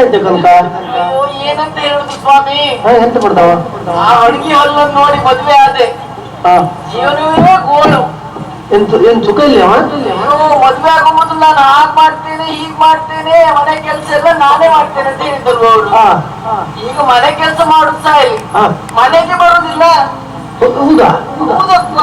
ಏನಾಯ್ತು ಕನಕ? ಏನಂತ ಹೇಳುದು ಸ್ವಾಮಿ, ಎಂತ ಮಾಡ್ತಾವ? ಆ ಅಡುಗೆ ಹಲ್ಲನ್ನು ನೋಡಿ ಮದುವೆ ಆದೆ, ಜೀವನವೇ ಗೋಳು. ಏನ್ ಸುಖ ಇಲ್ಲವ? ಮದುವೆ ಆಗೋ ಮೊದಲು ನಾನು ಹಾಗೆ ಮಾಡ್ತೇನೆ ಹೀಗ್ ಮಾಡ್ತೇನೆ, ಮನೆ ಕೆಲಸ ಎಲ್ಲ ನಾನೇ ಮಾಡ್ತೇನೆ ಅಂತ ಹೇಳಿದ್ರು ಅವರು. ಈಗ ಮನೆ ಕೆಲಸ ಮಾಡುದು ಸಹ ಇಲ್ಲಿ, ಮನೆಗೆ ಬರುದಿಲ್ಲ. ಹೌದಾ? ಹೌದಪ್ಪ.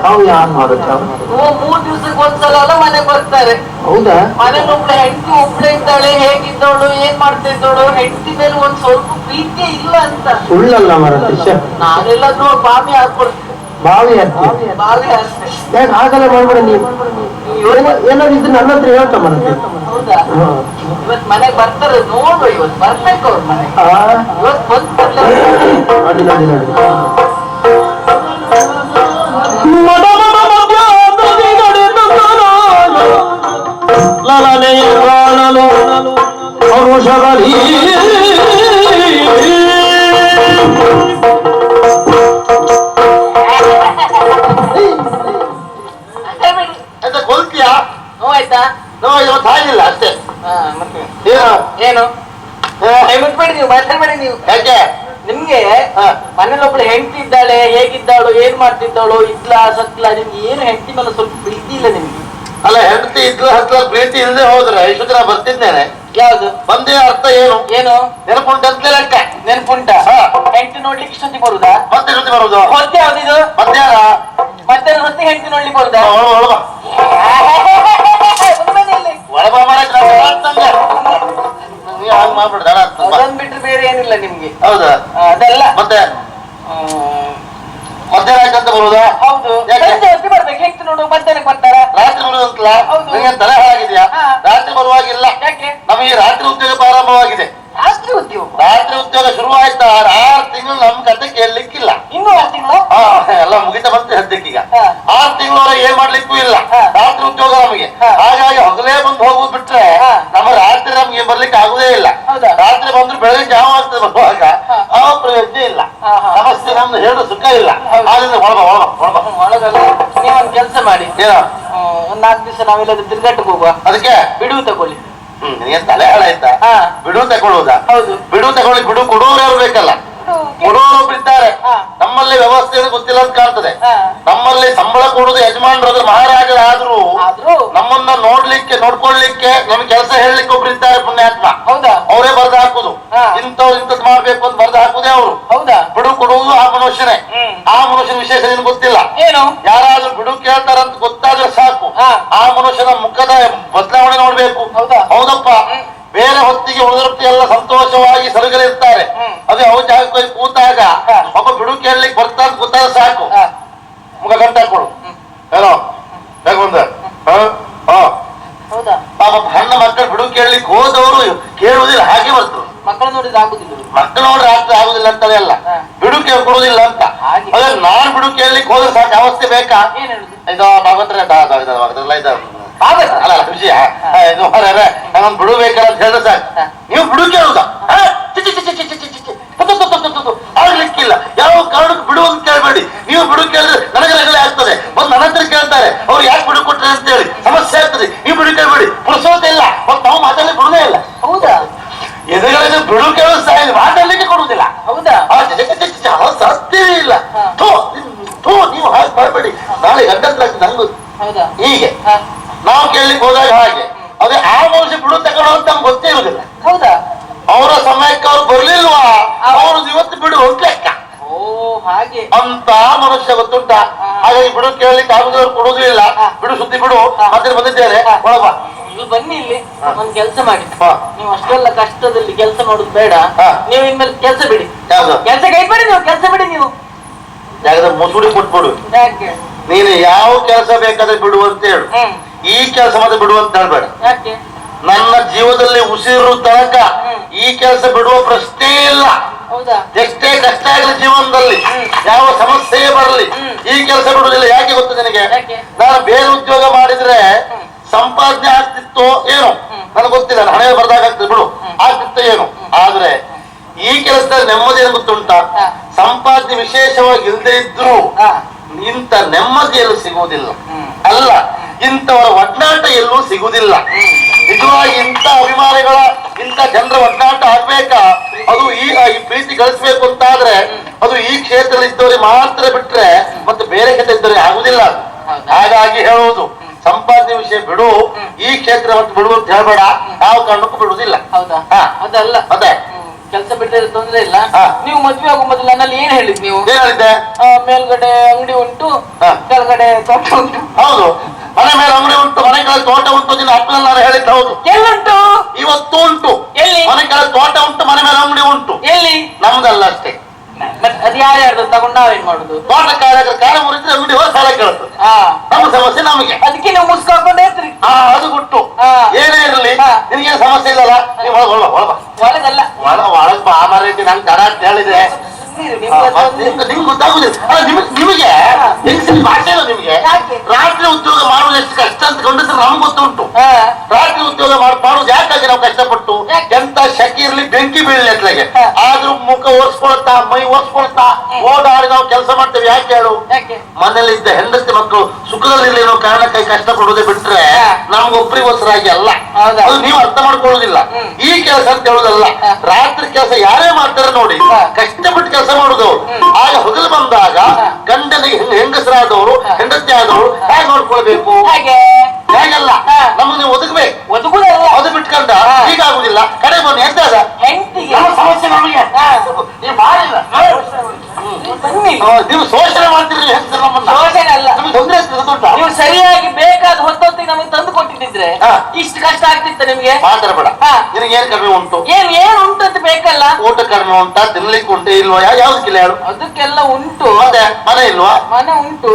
ಅವು ಯಾರು ಮಾಡುತ್ತ? 3 ದಿವಸಕ್ಕೆ ಒಂದ್ಸಲ ಎಲ್ಲ ಮನೆಗೆ ಬರ್ತಾರೆ. ಹೌದಾ? ಮನೇಲಿ ಒಬ್ಳೆ ಹೆಂಡತಿ ಒಬ್ಳೆ ಇದ್ದಾಳೆ, ಹೇಗಿದ್ದವಳು ಏನ್ ಮಾಡ್ತಾ ಇದ್ದವಳು, ಹೆಂಡತಿ ಮೇಲೆ ಒಂದ್ ಸ್ವಲ್ಪ ಪ್ರೀತಿ ಇಲ್ಲ ಅಂತ. ಸುಳ್ಳಲ್ಲ ಮರತಿ. ನಾನೆಲ್ಲಾದ್ರೂ ಬಾವಿ ಹಾಕೊಳ್ತೇನೆ. ಬಾವಿ ಹಾಕ್ತಿ? ಬಾವಿ ಹಾಕ್ತೇನೆ. ಯಾಕೆ ಹಾಗೆಲ್ಲ ಮಾಡ್ಬೇಡ ನೀವು. ಏನಾದ್ರು ಇದ್ರೆ ನನ್ನ ಹತ್ರ ಹೇಳ್ತಾ ಮರತಿ. ಹೌದಾ? ಇವತ್ ಮನೆಗೆ ಬರ್ತಾರೆ, ನೋಡು ಇವತ್ತು ಬರ್ಬೇಕು ಅವ್ರ ಮನೆಗೆ. ಇವತ್ತು ಬಂದ್ಬಿಡ್ಲ. ನೋಡಿ ನೋಡಿ ನೋಡಿ. ಲಲನೆಯ ಕಾಣಲು ಪರುಷಗಲಿ ಕೊಲ್ತೀಯಾ? ನೋವಾಯ್ತಾ? ಇವತ್ತು ಆಗಿಲ್ಲ ಅಷ್ಟೇ. ಏನು ಮುಟ್ಬೇಡಿ ನೀವು, ಮಾತಾಡ್ಬೇಡಿ ನೀವು. ಯಾಕೆ? ನಿಮ್ಗೆ ಮನೇಲಿ ಒಬ್ಳು ಹೆಂಡತಿ ಇದ್ದಾಳೆ, ಹೇಗಿದ್ದಾಳು, ಏನ್ ಮಾಡ್ತಿದ್ದಾಳು, ಇದ್ಲ ಸತ್ಲ, ನಿಮ್ಗೆ ಏನು ಹೆಂಡತಿ ಮೇಲೆ ಸ್ವಲ್ಪ ಪ್ರೀತಿ ಇಲ್ಲ ನಿಮ್ಗೆ. ಅಲ್ಲ, ಹೆಂಡತಿ ಇದ್ಲ ಹತ್ಲ ಪ್ರೀತಿ ಇಲ್ಲದೆ ಹೋದ್ರೆ ಇಷ್ಟು ದಿನ ಬರ್ತಿದ್ದೇನೆ. ಯಾವ್ದು ಬಂದೇ ಅರ್ಥ ಏನು? ಏನು ನೆನಪುಂಟ ಅಂತ ಲೆಕ್ಕ. ನೆನಪುಂಟ? ಹೆಂಡತಿ ನೋಡ್ಲಿಕ್ಕೆ ಇಷ್ಟೊತ್ತಿ ಬರುದಾ? ಮತ್ತೆ ಜೊತೆ ಬರುದು? ಹೊತ್ತೆ ಯಾವ್ದಿದು? ಮಧ್ಯಾಹ್ನ. ಮಧ್ಯಾಹ್ನ ಹೊತ್ತೆ ಹೆಂಡತಿ ನೋಡ್ಲಿಕ್ಕೆ ಬರುದಾ? ಒಳಬ ಮಾಡ್ಬಿಡ್ದ. ಅದೊಂದ್ ಬಿಟ್ರೆ ಬೇರೆ ಏನಿಲ್ಲ ನಿಮ್ಗೆ. ಹೌದಾ? ಅದೆಲ್ಲ ಮತ್ತೆ ಮಧ್ಯಾಹ್ನ ಆಯ್ತಂತ ಬರುದಾ? ಹೌದು. ಹೊತ್ತಿ ಬರ್ಬೇಕು, ಹೆಂಡತಿ ನೋಡು ಮಧ್ಯಾಹ್ನಕ್ಕೆ ಬರ್ತಾರ? ರಾತ್ರಿ ಬರುದಂತಲ್ಲ? ನಿಮಗೆ ತಲೆ ಹಾಳಾಗಿದ್ಯಾ? ರಾತ್ರಿ ಬರುವಾಗಿಲ್ಲ. ಯಾಕೆ? ನಮಗೆ ರಾತ್ರಿ ಉದ್ಯೋಗ ಪ್ರಾರಂಭವಾಗಿದೆ. ರಾತ್ರಿ ಉದ್ಯೋಗ? ರಾತ್ರಿ ಉದ್ಯೋಗ ಶುರು ಆಯ್ತಾ? 6 ತಿಂಗಳು ನಮ್ ಕತೆ ಕೇಳಲಿಕ್ಕಿಲ್ಲ. ಇನ್ನೂ 6 ತಿಂಗಳು? ಎಲ್ಲ ಮುಗಿತಾ ಬಂತು ಸದ್ಯಕ್ಕೀಗ. 6 ತಿಂಗಳವರೆಗೆ ಏನ್ ಮಾಡ್ಲಿಕ್ಕೂ ಇಲ್ಲ, ರಾತ್ರಿ ಉದ್ಯೋಗ ನಮಗೆ. ಹಾಗಾಗಿ ಹೊಗಲೇ ಬಂದು ಹೋಗುದು ಬಿಟ್ರೆ ನಮ್ಮ ರಾತ್ರಿ ನಮ್ಗೆ ಬರ್ಲಿಕ್ಕೆ ಆಗುದೇ ಇಲ್ಲ. ರಾತ್ರಿ ಬಂದ್ರು ಬೆಳಗ್ಗೆ ಜಾವ ಆಗ್ತದೆ ಬರುವಾಗ, ಆ ಪ್ರಯೋಜನ ಇಲ್ಲ. ಸಮಸ್ಯೆ ನಮ್ದು ಹೇಳು ಸುಖ ಇಲ್ಲ. ಆದ್ರಿಂದ ಒಳಬ ಒಳಗಲ್ಲ. ನೀವೊಂದು ಕೆಲಸ ಮಾಡಿ, ಒಂದ್ 4 ದಿವಸ ನಾವೆಲ್ಲಾದ್ರೂ ತಿರ್ಗಾಟಕ್ಕೆ ಹೋಗುವ. ಅದಕ್ಕೆ ಬಿಡುವು ತಗೊಳ್ಳಿ. ನೀನ್ ತಲೆ ಹಾಳಾಯ್ತಾ? ಬಿಡು ತಗೊಳ್ಳುವುದಾ? ಹೌದು. ಬಿಡು ತಗೊಳ್ಳಿ. ಬಿಡು ಕೊಡುವವರು ಯಾರು ಬೇಕಲ್ಲ? ಕೊಡುವವರು ಇದ್ದಾರೆ. ನಮ್ಮಲ್ಲಿ ವ್ಯವಸ್ಥೆ ಗೊತ್ತಿಲ್ಲ ಅಂತ ಕಾಣ್ತದೆ. ನಮ್ಮಲ್ಲಿ ಸಂಬಳ ಕೊಡುದು ಯಜಮಾನರು ಮಹಾರಾಜರಾದ್ರೂ ನಮ್ಮನ್ನ ನೋಡ್ಕೊಳ್ಲಿಕ್ಕೆ ನಮ್ಗೆ ಕೆಲಸ ಹೇಳಲಿಕ್ಕೆ ಒಬ್ರು ಇದ್ದಾರೆ, ಪುಣ್ಯಾತ್ಮ. ಹೌದಾ? ಅವರೇ ಬರ್ದು ಹಾಕುದು. ಇಂಥದ್ದು ಮಾಡ್ಬೇಕು ಅಂತ ಬರ್ದು ಹಾಕುದೇ ಅವರು. ಹೌದಾ? ಬಿಡು ಕೊಡುವುದು ಆ ಮನುಷ್ಯನೇ. ಆ ಮನುಷ್ಯನ ವಿಶೇಷ ನಿನ್ ಗೊತ್ತಿಲ್ಲ. ಏನು? ಯಾರಾದ್ರೂ ಬಿಡು ಕೇಳ್ತಾರಂತ ಗೊತ್ತಾದ್ರೆ ಸಾಕು, ಆ ಮನುಷ್ಯನ ಮುಖದ ಬದಲಾವಣೆ ನೋಡ್ಬೇಕು. ಹೌದಪ್ಪ. ಬೇರೆ ಹೊತ್ತಿಗೆ ಉಳಿದೊಟ್ಟಿ ಎಲ್ಲ ಸಂತೋಷವಾಗಿ ಸರಗಲಿರ್ತಾರೆ. ಅದೇ ಅವ್ ಜಾಗಕ್ಕೆ ಕೂತಾಗ ಒಬ್ಬ ಬಿಡು ಕೇಳಲಿಕ್ಕೆ ಬರ್ತಾ ಅಂತ ಗೊತ್ತಾದ್ರೆ ಸಾಕು, ಮುಖ ಗಂಟೆ ಹಾಕೊಡು. ಏನೋ ಹೇಗೊಂದ ಪಾಪ ಸಣ್ಣ ಮಕ್ಕಳು ಬಿಡು ಕೇಳಲಿಕ್ಕೆ ಹೋದವರು ಕೇಳುವುದಿಲ್ಲ, ಹಾಗೆ ಬರ್ತರು. ಮಕ್ಕಳು ನೋಡಿದ್ರೆ ಆಗುದಿಲ್ಲ. ಮಕ್ಕಳು ನೋಡ್ರೆ ಆಗುದಿಲ್ಲ ಅಂತಲೇ ಅಲ್ಲ, ಬಿಡು ಕೊಡುದಿಲ್ಲ ಅಂತ. ಅದೇ ನಾನ್ ಬಿಡು ಕೇಳಲಿಕ್ಕೆ ಹೋದ್ರೆ ಸಾಕು, ಅವಸ್ಥೆ ಬೇಕಾ? ಇದು ಭಗವಂತರೇ ಅಲ್ಲ ವಿಷಯ. ನಾನೊಂದು ಬಿಡು ಬೇಕಲ್ಲ ಅಂತ ಹೇಳಿದ್ರೆ ಸಾಕು, ನೀವು ಬಿಡು ಕೇಳುದ ಆಗ್ಲಿಕ್ಕಿಲ್ಲ. ಯಾವ ಕಾರಣಕ್ಕೆ ಬಿಡು ಅಂತ ಕೇಳಬೇಡಿ. ನೀವು ಬಿಡು ಕೇಳಿದ್ರೆ ನನಗೆ ರಗಳೆ ಆಗ್ತದೆ. ಒಂದು ನನ್ನ ಹತ್ರ ಕೇಳ್ತಾರೆ, ಅವ್ರು ಯಾಕೆ ಬಿಡು ಕೊಟ್ರೆ ಅಂತ ಹೇಳಿ ಸಮಸ್ಯೆ ಆಗ್ತದೆ. ನೀವು ಬಿಡು ಕೇಳಬೇಡಿ, ಪುರುಸೋದೇ ಇಲ್ಲ. ಮತ್ತು ನಾವು ಮಾತಾಡಲಿ ಬಿಡುದೇ ಇಲ್ಲ. ಹೌದಾ? ಎದುರುಗಳಿಗೆ ಬಿಡು ಕೇಳೋದು ಸಹ ಮಾತಾಡ್ಲಿಕ್ಕೆ ಕೊಡುವುದಿಲ್ಲ. ಹೌದಾ? ಸಾಧ್ಯವೇ ಇಲ್ಲ. ನೀವು ಹಾಗೆ ಮಾಡಬೇಡಿ, ನಾಳೆ ಗಂಟೆ ನಂಗು ಹೀಗೆ ನಾವು ಕೇಳಲಿಕ್ಕೆ ಹೋದಾಗ ಹಾಗೆ. ಅದೇ ಆ ಮನುಷ್ಯ ಬಿಡು ತಗೊಳ್ಳೋ ಅಂತ ನಮ್ಗೆ ಗೊತ್ತೇ ಇರುವುದಿಲ್ಲ. ಹೌದಾ? ಅವರ ಸಮಯಕ್ಕೆ ಅವ್ರು ಬರ್ಲಿಲ್ವಾ, ಅವರು ಇವತ್ತು ಬಿಡು ಅಂತ ಲೆಕ್ಕ. ಹಾಗೆ ಅಂತ ಮನುಷ್ಯ ಗೊತ್ತುಂಟ. ಹಾಗಾಗಿ ಬಿಡು ಕೇಳಲಿಕ್ಕೆ ಆಗುದವ್ರು ಕೊಡುವುದೂ ಇಲ್ಲ. ಬಿಡು ಸುದ್ದಿ ಬಿಡು. ಮತ್ತೆ ಬಂದಿದ್ದೇನೆ, ಒಳಗ ಬನ್ನಿ. ಇಲ್ಲಿ ಒಂದ್ ಕೆಲಸ ಮಾಡಿ, ನೀವು ಅಷ್ಟೆಲ್ಲ ಕಷ್ಟದಲ್ಲಿ ಕೆಲಸ ಮಾಡೋದು ಬೇಡ. ನೀವು ಇನ್ಮೇಲೆ ಕೆಲಸ ಬಿಡಿ, ಕೆಲಸ ಕೈಬೇಡಿ. ನೀವು ಕೆಲಸ ಬಿಡಿ. ನೀವು ಜಾಗದ ಮುಸುಡಿ ಕೊಟ್ಬಿಡು. ಯಾಕೆ? ನೀನು ಯಾವ ಕೆಲಸ ಬೇಕಾದ್ರೆ ಬಿಡು ಅಂತ ಹೇಳು. ಈ ಕೆಲಸ ಮತ್ತೆ ಬಿಡು ಅಂತ ಹೇಳ್ಬೇಡ. ಯಾಕೆ? ನನ್ನ ಜೀವನದಲ್ಲಿ ಉಸಿರು ತನಕ ಈ ಕೆಲಸ ಬಿಡುವ ಪ್ರಶ್ನೆ ಇಲ್ಲ. ಎಷ್ಟೇ ಕಷ್ಟ ಆಗಲಿ ಜೀವನದಲ್ಲಿ, ಯಾವ ಸಮಸ್ಯೆ ಬರಲಿ, ಈ ಕೆಲಸ ಬಿಡುವುದಿಲ್ಲ. ಯಾಕೆ ಗೊತ್ತು ನಿನಗೆ? ನಾನು ಬೇರೆ ಉದ್ಯೋಗ ಮಾಡಿದ್ರೆ ಸಂಪಾದನೆ ಆಗ್ತಿತ್ತು ಏನೋ ನನಗೆ ಗೊತ್ತಿಲ್ಲ, ಹಣೆ ಬರ್ದಾಗ್ತದೆ ಬಿಡು, ಆಗ್ತಿತ್ತು ಏನು. ಆದ್ರೆ ಈ ಕೆಲಸದಲ್ಲಿ ನೆಮ್ಮದಿ ಏನು ಗೊತ್ತುಂಟ? ಸಂಪಾದನೆ ವಿಶೇಷವಾಗಿ ಇಲ್ಲದೆ ಇದ್ರು ಇಂಥ ನೆಮ್ಮದಿ ಎಲ್ಲೂ ಸಿಗುವುದಿಲ್ಲ. ಅಲ್ಲ, ಇಂಥವರ ಒಡನಾಟ ಎಲ್ಲೂ ಸಿಗುವುದಿಲ್ಲ. ನಿಜವಾಗಿ ಇಂಥ ಅಭಿಮಾನಿಗಳ ಇಂಥ ಜನರ ಒಡನಾಟ ಆಗ್ಬೇಕಾ? ಅದು ಈ ಪ್ರೀತಿ ಗಳಿಸ್ಬೇಕು ಅಂತಾದ್ರೆ ಅದು ಈ ಕ್ಷೇತ್ರದಲ್ಲಿ ಇದ್ದವರಿಗೆ ಮಾತ್ರ ಬಿಟ್ರೆ ಮತ್ತೆ ಬೇರೆ ಕ್ಷೇತ್ರ ಇದ್ದವರಿಗೆ ಆಗುದಿಲ್ಲ. ಹಾಗಾಗಿ ಹೇಳುವುದು ಸಂಪಾದನೆ ವಿಷಯ ಬಿಡು, ಈ ಕ್ಷೇತ್ರ ಮತ್ತೆ ಬಿಡು ಅಂತ ಹೇಳ್ಬೇಡ, ಯಾವ ಕಾರಣಕ್ಕೂ ಬಿಡುವುದಿಲ್ಲ. ಹೌದಾ? ಅದಲ್ಲ ಅದೇ ಕೆಲಸ ಬಿಟ್ಟಿದ್ರೆ ತೊಂದ್ರೆ ಇಲ್ಲ. ನೀವು ಮದ್ವೆ ಆಗೋ ಮೊದಲು ನನ್ನಲ್ಲಿ ಏನ್ ಹೇಳಿದ್ ನೀವು? ಏನ್ ಹೇಳಿದ್ದೆ? ಮೇಲ್ಗಡೆ ಅಂಗಡಿ ಉಂಟು, ಕೆಳಗಡೆ ತೋಟ ಉಂಟು. ಹೌದು, ಮನೆ ಮೇಲೆ ಅಂಗಡಿ ಉಂಟು, ಮನೆ ಕೆಳಗೆ ತೋಟ ಉಂಟು. ದಿನ ಅಪ್ಪನಲ್ಲಿ ನಾನು ಹೇಳಿದ್ದು ಹೌದು. ಎಲ್ಲುಂಟು? ಇವತ್ತು ಉಂಟು. ಎಲ್ಲಿ? ಮನೆ ಕೆಳಗೆ ತೋಟ ಉಂಟು, ಮನೆ ಮೇಲೆ ಅಂಗಡಿ ಉಂಟು. ಎಲ್ಲಿ? ನಮ್ದಲ್ಲ ಅಷ್ಟೇ. ಅದು ಯಾರ್ಯಾರ್ದು ತಗೊಂಡು ನಾವೇನ್ ಮಾಡುದು? ತೋಟ ಕಾಲ ಮುರಿದ್ರೆ ಅಂಗಡಿ ಹೋಗಿ ಸಾಲ ಕೇಳುತ್ತೆ. ನಮ್ಮ ಸಮಸ್ಯೆ ನಮಗೆ. ಅದಕ್ಕೆ ನೀವು ಮುಸ್ಕೊಂಡೇ ಇರ್ತೀರಿ. ಅದು ಗುಟ್ಟು. ಏನೇ ಇರಲಿ ನಿನ್ಗೆ ಸಮಸ್ಯೆ ಇಲ್ಲಲ್ಲ, ನೀವು ಒಳಗಲ್ಲ ಒಳಗ್ ಬಾ ಮಾರೈತಿ. ನಂಗೆ ದಡ ಅಂತ ಹೇಳಿದ್ರೆ ನಿಮ್ಗೆ ಗೊತ್ತಾಗುದಿಲ್ಲ. ನಿಮಗೆ ಹೆಂಗಸರಿ ಭಾಷೆ ಇಲ್ಲ ನಿಮ್ಗೆ. ರಾತ್ರಿ ಉದ್ಯೋಗ ಮಾಡುವುದು ಎಷ್ಟು ಕಷ್ಟ ಅಂತ ಗಂಡಸರು ನಮ್ಗೆ ಗೊತ್ತುಂಟು. ರಾತ್ರಿ ಉದ್ಯೋಗ ಮಾಡುದು ಯಾಕಾಗಿ ನಾವು ಕಷ್ಟಪಟ್ಟು ಎಂತ ಶೆಕೆ ಇರ್ಲಿ ಬೆಂಕಿ ಬೀಳಲಿ ಅತ್ಲಾಗೆ ಆದ್ರೂ ಮುಖ ಒರ್ಸ್ಕೊಳ್ತಾ ಮೈ ಒರ್ಸ್ಕೊಳ್ತಾ ಓಡಾಡಿ ನಾವು ಕೆಲಸ ಮಾಡ್ತೇವೆ. ಯಾಕೆ ಹೇಳು? ಮನೇಲಿ ಇದ್ದ ಹೆಂಡತಿ ಮಕ್ಕಳು ಸುಖದಲ್ಲಿ ಏನೋ ಕಾರಣಕ್ಕಾಗಿ ಕಷ್ಟ ಪಡುವುದೇ ಬಿಟ್ರೆ ನಮ್ಗೊಬ್ಬರಿಗೋಸ್ಕರಾಗಿ ಅಲ್ಲ. ಅದು ನೀವು ಅರ್ಥ ಮಾಡ್ಕೊಳ್ಳೋದಿಲ್ಲ. ಈ ಕೆಲಸ ಅಂತ ಹೇಳುದಲ್ಲ, ರಾತ್ರಿ ಕೆಲಸ ಯಾರೇ ಮಾಡ್ತಾರೆ ನೋಡಿ, ಕಷ್ಟಪಟ್ಟು ಕೆಲಸ ಮಾಡುದವ್ರು. ಆಗ ಹೊಗಲು ಬಂದಾಗ ಗಂಡನಿಗೆ ಹೆಂಗಸರಾದವರು ಹೆಂಡತಿ ಆದವರು ಹೇಗೆ ನೋಡ್ಕೊಳ್ಬೇಕು? ಹೇಗಲ್ಲ, ನಮಗೆ ನೀವು ಒದಗಬೇಕು. ಅದು ಬಿಟ್ಕೊಂಡ ಹೀಗಾಗುದಿಲ್ಲ. ಕಡೆ ಬನ್ನಿ ಎಂತಾದ ಸಮಸ್ಯೆ ನಮಗೆ ನೀವು ಮಾಡಿಲ್ಲ. ನೀವು ಶೋಷಣೆ ಮಾಡ್ತೀರಿ ಹೆಂಗಸರು ನಮ್ಮನ್ನ. ಶೋಷಣೆ ಅಲ್ಲ, ನಿಮ್ಗೆ ತೊಂದರೆ ಆಗ್ತದೆ. ನೀವು ಸರಿಯಾಗಿ ಬೇಕಾದ ಹೊತ್ತೊತ್ತಿಗೆ ನಮಗೆ ತಂದು ಕೊಟ್ಟಿದ್ರೆ ಇಷ್ಟು ಕಷ್ಟ ಆಗ್ತಿತ್ತ ನಿಮ್ಗೆ? ಮಾತಾಡಬೇಡ. ನಿನಗೆ ಏನ್ ಕಡಿಮೆ ಉಂಟು? ಏನ್ ಉಂಟು ಅಂತ ಬೇಕಲ್ಲ. ಊಟ ಕಡಿಮೆ ಉಂಟಾ? ತಿನ್ಲಿಕ್ಕೆ ಉಂಟು ಇಲ್ವಾ? ಯಾವ್ದಕ್ಕಿಲ್ಲ ಹೇಳು? ಅದಕ್ಕೆಲ್ಲ ಉಂಟು. ಮತ್ತೆ ಮನೆ ಇಲ್ವಾ? ಮನೆ ಉಂಟು,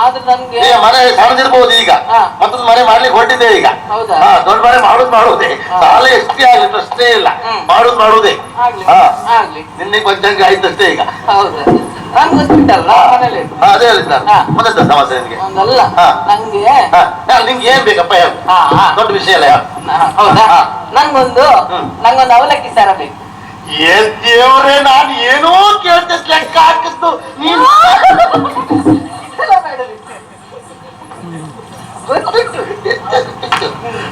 ಆದ್ರೆ ನಮ್ಗೆ ಮನೆ ಸಣ್ಣದಿರ್ಬೋದು. ಈಗ ಮತ್ತೊಂದು ಮನೆ ಮಾಡ್ಲಿಕ್ಕೆ ಹೊರಟಿದೆ ಈಗ. ದೊಡ್ಡ ಮನೆ ಮಾಡುದೇ ಸಾಲ ಎಷ್ಟೇ ಆಗಲಿ ಪ್ರಶ್ನೆ ಇಲ್ಲ. ಮಾಡುದೇ ನಿನ್ನೆ ಕೊಂಚಂಗೆ ಆಯ್ತಷ್ಟೇ ಈಗ. ಅದೇ ಹೇಳಿದ್ದ. ಮತ್ತೆ ಸಮಸ್ಯೆ ನಿನ್ಗೆ ಒಂದಲ್ಲ, ನಂಗೆ ನಿಮ್ಗೆ ಏನ್ ಬೇಕಪ್ಪ? ದೊಡ್ಡ ವಿಷಯ ಅಲ್ಲ. ಹೌದಾ? ನಂಗೊಂದು ಅವಲಕ್ಕಿ ಸಾರ ಬೇಕು. ಏನ್ ದೇವ್ರೆ, ನಾನು ಏನೋ ಕೇಳ್ತೆ ಲೆಕ್ಕ ಹಾಕಿದ್ದು ನೀನು.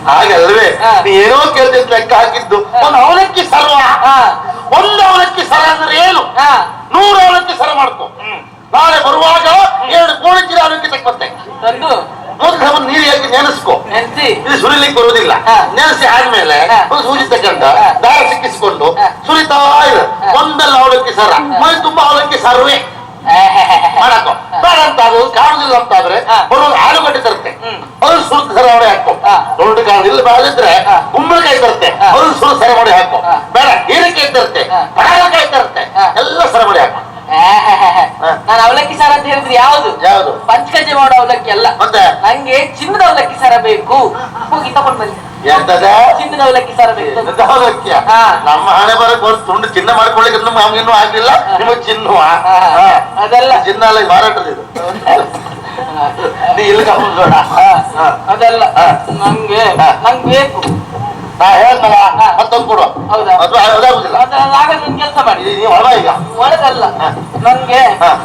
ಹಾಗಲ್ವೇ, ನೀ ಏನೋ ಕೇಳ್ತೆ ಲೆಕ್ಕ ಹಾಕಿದ್ದು. ಒಂದು ಅವಲಕ್ಕಿ ಸರ್ವ, ಒಂದು ಅವಲಕ್ಕಿ ಸರ ಅಂದ್ರೆ ಏನು? 100 ಅವಲಕ್ಕಿ ಸರ ಮಾಡ್ಕೊ. ನಾಳೆ ಬರುವಾಗ 2 ಕೋಳಿ ಚೀಲ ಅವಲಕ್ಕಿ ತಕ್ಕಂತೆ ಮೊದಲು ನೀರು ಹಾಕಿ ನೆನೆಸ್ಕೊ. ಇದು ಸುರಿಲಿಕ್ಕೆ ಬರುವುದಿಲ್ಲ. ನೆನೆಸಿ ಆದ್ಮೇಲೆ ಒಂದು ಸೂಜಿ ತಕೊಂಡ ದಾರ ಸಿಕ್ಕಿಸಿಕೊಂಡು ಸುರಿತಾ ಇರು. ಒಂದಲ್ಲ ಅವಲಕ್ಕಿ ಸರ, ಮೈ ತುಂಬಾ ಅವಲಕ್ಕಿ ಸರ್ವೇ ಮಾಡಕೋ. ಬೇಡ ಅಂತ ಅದು ಕಾಣುದಿಲ್ಲ ಅಂತಾದ್ರೆ ಬರುವಾಗ ಆಲೂಗಡ್ಡೆ ತರುತ್ತೆ, ಅದು ಸುರಿದ ಸರ ಮಾಡಿ ಹಾಕೋ. ದೊಡ್ಡ ಕಾಣುದಿಲ್ಲ ಬೇಡದಿದ್ರೆ ಕುಂಬಳಕಾಯಿ ತರುತ್ತೆ, ಅದು ಸುರಿದ ಸರ ಮಾಡಿ ಹಾಕೋ. ಬೇಡ ಹೀರೆಕಾಯಿ ತರುತ್ತೆ, ಪಡಗಲಕಾಯಿ ತರುತ್ತೆ, ಎಲ್ಲ ಸರ ಮಾಡಿ ಹಾಕೋ. ನಾನು ಅವಲಕ್ಕಿ ಸಾರ ಅಂತ ಹೇಳಿದ್ರೆ ಯಾವ್ದು? ಪಂಚಕಜ್ಜೆ ಮಾಡೋ ಅವಲಕ್ಕಿ ಅಲ್ಲ. ಮತ್ತೆ ನಂಗೆ ಚಿನ್ನದ ಅವಲಕ್ಕಿ ಸಾರ ಬೇಕು. ಹೋಗಿ ತಗೊಂಡ್ ಬನ್ನಿ. ಚಿನ್ನದ ಅವಲಕ್ಕಿ ಸಾರ ಬೇಕು. ಅವಲಕ್ಕಿಯ ನಮ್ಮ ಹಣೆ ಬರಕ್ ಒಂದು ತುಂಡು ಚಿನ್ನ ಮಾಡ್ಕೊಳ್ಳಿಕ್ಕೆ ನಮ್ಗೇನು ಆಗ್ಲಿಲ್ಲ. ನಿಮಗೆ ಚಿನ್ನ ಅದೆಲ್ಲ ಚಿನ್ನ ಅಲ್ಲ, ಮಾರಾಟದಿದು. ನೀ ಇಲ್ಲಿ ಕಮ್ಮಿ ಅದೆಲ್ಲ ನಂಗೆ ಬೇಕು. ಹೇಳ್ತಲ್ಲ ಮತ್ತೊಂದು ಕೊಡುವ. ಹೌದಾ? ಅದಾಗುದಿಲ್ಲ. ಕೆಲಸ ಮಾಡಿ, ನೀವು ಹೊರ ಈಗ ಒಳಗಲ್ಲ.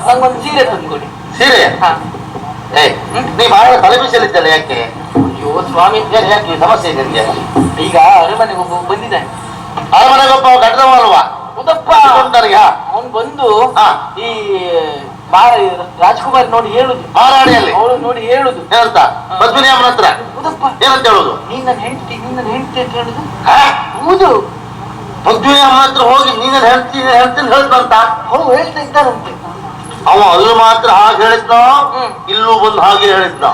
ನಂಗೊಂದು ಸೀರೆ ತಂದ್ಕೊಡಿ. ಸೀರೆ? ನೀ ಮಾಡೋ ತಲೆ ಬಿಸಿಲಿದ್ದಲ್ಲ ಯಾಕೆ? ಅಯ್ಯೋ ಸ್ವಾಮಿ, ಯಾಕೆ ಸಮಸ್ಯೆ ಇದೆ ನಿಮಗೆ? ಈಗ ಅರಮನೆಗೆ ಬಂದಿದ್ದಾನೆ. ಅರಮನೆಗೊಬ್ಬ ಗಡ್ಡವ ಅಲ್ವಾ? ಅವನು ಬಂದು ಈ ರಾಜ್ಕುಮಾರ್ ನೋಡಿ ಹೇಳುದು, ಮಾರಾಣಿಯಲ್ಲಿ ಅವಳು ನೋಡಿ ಹೇಳುದು ಏನಂತ? ಪದ್ಮಿನಿ ಅಮ್ಮನ ಹತ್ರ ಏನಂತ ಹೇಳುದು? ನೀನ್ ನನ್ನ ಹೆಂಡತಿ ಅಂತ ಹೇಳುದು. ಹೌದು, ಪದ್ಮಿನಿ ಅಮ್ಮನ ಹತ್ರ ಹೋಗಿ ನೀನ ಹೆಂಡತಿ ಹೇಳ್ತಂತ ಅವ್ರು ಹೇಳ್ತಾ ಇದ್ದಾರಂತೆ. ಅವ ಅಲ್ಲಿ ಮಾತ್ರ ಹಾಗೆ ಹೇಳಿದ್ನ, ಇಲ್ಲೂ ಬಂದು ಹಾಗೆ ಹೇಳಿದ್ನ.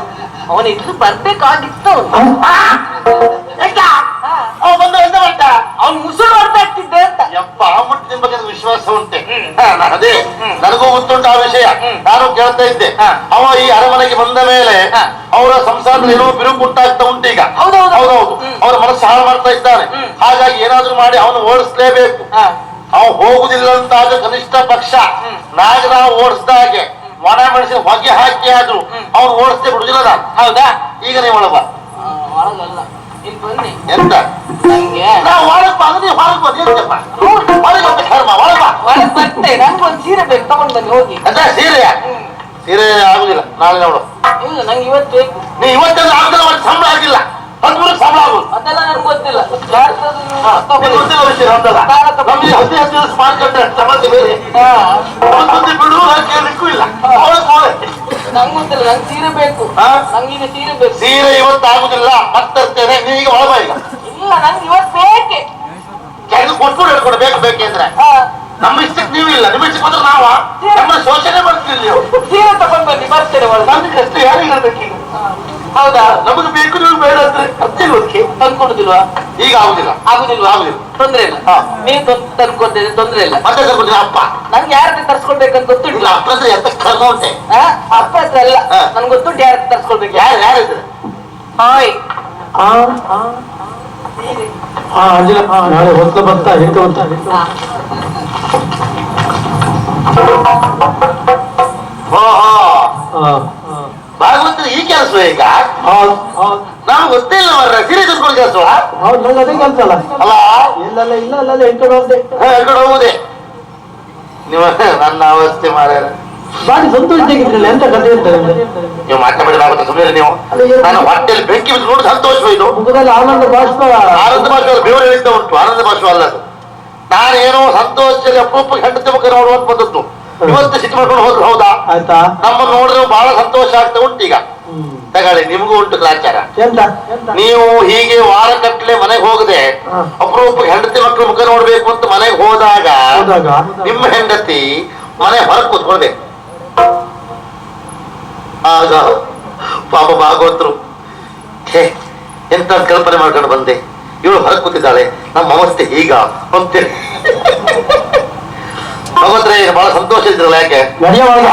ಅವನ ಇಲ್ಲೂ ಬರ್ಬೇಕಾಗಿತ್ತು. ಬಂದು ಎಂತ ಮಾಡ್ತ? ಅವ್ನು ಮುಸುಳು ಹೊಡ್ತಾ ಇರ್ತಿದ್ದೆ ಅಂತ. ಯಪ್ಪ, ಆ ಮಟ್ಟದ ಬಗ್ಗೆ ವಿಶ್ವಾಸ ಉಂಟೆ. ಅದೇ ನನಗೂ ಗೊತ್ತುಂಟು ಆ ವಿಷಯ. ನಾನು ಕೇಳ್ತಾ ಇದ್ದೆ. ಅವ ಈ ಅರಮನೆಗೆ ಬಂದ ಮೇಲೆ ಅವರ ಸಂಸಾರದಲ್ಲಿ ಏನೋ ಬಿರುಕು ಉಂಟಾಗ್ತಾ ಉಂಟು ಈಗ. ಹೌದೌದು, ಅವರ ಮನಸ್ಸು ಹಾಳು ಮಾಡ್ತಾ ಇದ್ದಾನೆ. ಹಾಗಾಗಿ ಏನಾದ್ರೂ ಮಾಡಿ ಅವನು ಓಡಿಸ್ಲೇಬೇಕು. ಅವ್ ಹೋಗುದಿಲ್ಲ ಅಂತಾಗ ಕನಿಷ್ಠ ಪಕ್ಷ ನಾಗರಾವ್ ಓಡಿಸ್ದ ಹಾಗೆ ಒಣ ಮೆಣಸಿನ ಹೊಗೆ ಹಾಕಿ ಆದ್ರು ಅವ್ನು ಓಡಿಸ್ತೇ ಬಿಡುದಿಲ್ಲ ನಾನು. ಹೌದಾ? ಈಗ ನೀವು ಒಳಗ ಒಳಗಲ್ಲ, ಇಲ್ಲಿ ಬನ್ನಿ. ಎಂತ ನಂಗೆ ನಾವು ಒಳಗ್ ಬಂದು ನೀವು ಹೊರಗೆ ಬಂದು ಎಂತಪ್ಪ ಒಳಗೆ ಕರ್ಮ ಒಳಗ ಒಳಗ್ ಬರ್ತೇ. ನನ್ಗೊಂದು ಸೀರೆ ಬೇಕು, ತಗೊಂಡ್ ಬನ್ನಿ ಹೋಗಿ. ಅದ ಸೀರೆ? ಸೀರೆ ಆಗುದಿಲ್ಲ, ನಾಳೆ ನೋಡು. ಇಲ್ಲ, ನಂಗೆ ಇವತ್ತು ಬೇಕು. ನೀ ಇವತ್ತಂದ್ರೆ ಆಗುದಿಲ್ಲ, ಒಂದು ಸಂಬಳ ಆಗಿಲ್ಲ. 13 ಸಂಬಳ ಆಗುದು. ಅದೆಲ್ಲ ನನ್ಗೆ ಗೊತ್ತಿಲ್ಲ. ಯಾರ್ದು ಅದು ನೀವು ತಗೊಳ್ಳಿ. ಗೊತ್ತಿಲ್ಲ ವಿಷಯ ನಮ್ದಲ್ಲ. ನಮ್ಗೆ 15 ದಿವಸ ಮಾಡ್ಕೊಂಡ್ರೆ ಸಮಸ್ಯೆ ಬೇರೆ. ಒಂದೊಂದು ಬಿಡು ಕೇಳಲಿಕ್ಕೂ ಇಲ್ಲ. ನಂಗೆ ಗೊತ್ತಿಲ್ಲ, ನಂಗೆ ಸೀರೆ ಬೇಕು. ನಂಗೀಗ ಸೀರೆ ಬೇಕು. ಸೀರೆ ಇವತ್ತು ಆಗುದಿಲ್ಲ, ಮತ್ತರ್ತೇನೆ. ನೀವೀಗ ಒಳಗ ಇಲ್ಲ. ಇಲ್ಲ, ನಂಗೆ ಇವತ್ತು ಬೇಕೆ. ಕೆಳಗೆ ಕೊಟ್ಟು ಹೇಳ್ಕೊಡು ಬೇಕು ಬೇಕೆಂದ್ರೆ. ನಮ್ಮ ಇಷ್ಟಕ್ಕೆ ನೀವು ಇಲ್ಲ, ನಿಮ್ಮ ಇಷ್ಟಕ್ಕೆ ಬಂದ್ರೆ ನಾವ ನಮ್ಮ ಶೋಷಣೆ ಮಾಡ್ತೀವಿ. ನೀವು ಸೀರೆ ತಗೊಂಡ್ ಬನ್ನಿ, ಬರ್ತೇನೆ ಒಳಗೆ. ನಮ್ಗೆ ಅಷ್ಟು ಯಾರಿಗೆ ಹೇಳ್ಬೇಕು ಈಗ? ಹೌದಾ? ನಮಗೆ ಬೇಕು, ನೀವು ಬೇಡ ಅಂದ್ರೆ ಅಷ್ಟೇ ಗೊತ್ತಿಗೆ ತಂದ್ಕೊಡುದಿಲ್ವಾ? ಈಗ ಆಗುದಿಲ್ಲ. ಆಗುದಿಲ್ವಾ? ಆಗುದಿಲ್ಲ. ತೊಂದ್ರೆ ಇಲ್ಲ. ನೀವು ತಂದ್ಕೊಡ್ತೇನೆ, ತೊಂದ್ರೆ ಇಲ್ಲ. ಮತ್ತೆ ಕರ್ಕೊಡ್ತೀನಿ ಅಪ್ಪ. ನನ್ಗೆ ಯಾರನ್ನ ತರ್ಸ್ಕೊಳ್ಬೇಕಂತ ಗೊತ್ತುಂಟು. ಇಲ್ಲ ಅಪ್ಪ ಅಂದ್ರೆ ಎತ್ತ ಕರ್ಮ ಉಂಟೆ. ಅಪ್ಪ ಹತ್ರ ಅಲ್ಲ, ನನ್ಗೆ ಗೊತ್ತುಂಟು ಯಾರನ್ನ ತರ್ಸ್ಕೊಳ್ಬೇಕು. ಯಾರಿದ್ರೆ ಹಾಯ್ ನಾಳೆ ಹೊತ್ತ ಬರ್ತಾ ಹೆಂಗ ಬರ್ತಾ ಭಾಗವಂತ ಈ ಕೆಲಸ ಈಗ ನಾವು ಗೊತ್ತೇ ಇಲ್ಲ ಮರ್ರ. ಸೀರೆ ತಂದ್ಕೊಂಡು ಕೆಲಸ ಹೌದು, ನಂಗೆ ಅದೇ ಕೆಲಸ ಅಲ್ಲ. ಅಲ್ಲ. ಇಲ್ಲ ಇಲ್ಲ ಅಲ್ಲ ಹೆಂಗ ಕಡೆ ಹೋಗುದೇ ನೀವು ನನ್ನ ಅವಸ್ಥೆ ಮಾಡ್ಯಾರ. ಬಾರಿ ಸಂತೋಷ ತೆಗಿದ್ರಲ್ಲ, ಎಂತ ಕಥೆ ಇರ್ತದೆ ನೀವು ಮಾತಾಡಿದಾಗುತ್ತೆ ಸುಮ್ಮನೆ. ನೀವು ನಾನು ಹೊಟ್ಟೆಯಲ್ಲಿ ಬೆಂಕಿ ಬಿದ್ದು ನೋಡಿ ಸಂತೋಷವಾಯ್ತು. ಮುಖದಲ್ಲಿ ಆನಂದ ಬಾಷ್ಪ. ಆನಂದ ಭಾಷೆ ಬೇರೆ ಹೇಳಿದ್ದ ಉಂಟು. ಆನಂದ ಭಾಷೆ ಅಲ್ಲ ಅದು. ನಾನೇನೋ ಸಂತೋಷದಲ್ಲಿ ಅಪರೂಪ ಹೆಂಡತಿ ಮುಖ ನೋಡುವಂತ ಬಂದದ್ದು. ಇವತ್ತು ಸಿಟ್ಟು ಮಾಡ್ಕೊಂಡು ಹೋದ್ರು. ಹೌದಾ? ಆಯ್ತಾ? ನಮ್ಮ ನೋಡಿದ್ರೆ ಬಹಳ ಸಂತೋಷ ಆಗ್ತಾ ಉಂಟು. ಈಗ ತಗೊಳ್ಳಿ, ನಿಮಗೂ ಉಂಟು ಗ್ರಾಚಾರ. ಎಂತ ನೀವು ಹೀಗೆ ವಾರ ಕಟ್ಲೆ ಮನೆಗೆ ಹೋಗದೆ ಅಪರೂಪ ಹೆಂಡತಿ ಮಕ್ಕಳು ಮುಖ ನೋಡ್ಬೇಕು ಅಂತ ಮನೆಗೆ ಹೋದಾಗ ನಿಮ್ಮ ಹೆಂಡತಿ ಮನೆ ಹೊರಗೆ ಕೂತ್ಕೊಳ್ಬೇಕು. ಆಗ ಪಾಪ ಭಾಗವತರು ಎಂತ ಕಲ್ಪನೆ ಮಾಡ್ಕೊಂಡು ಬಂದೆ, ಇವಳು ಹೊರಗೆ ಕೂತಿದ್ದಾಳೆ, ನಮ್ಮ ಅವಸ್ಥೆ ಹೀಗ ಅಂತೇಳಿ. ಭಗವಂತರೇ ಬಹಳ ಸಂತೋಷ ಇದ್ರಲ್ಲ. ಯಾಕೆ ನಡೆಯುವಾಗ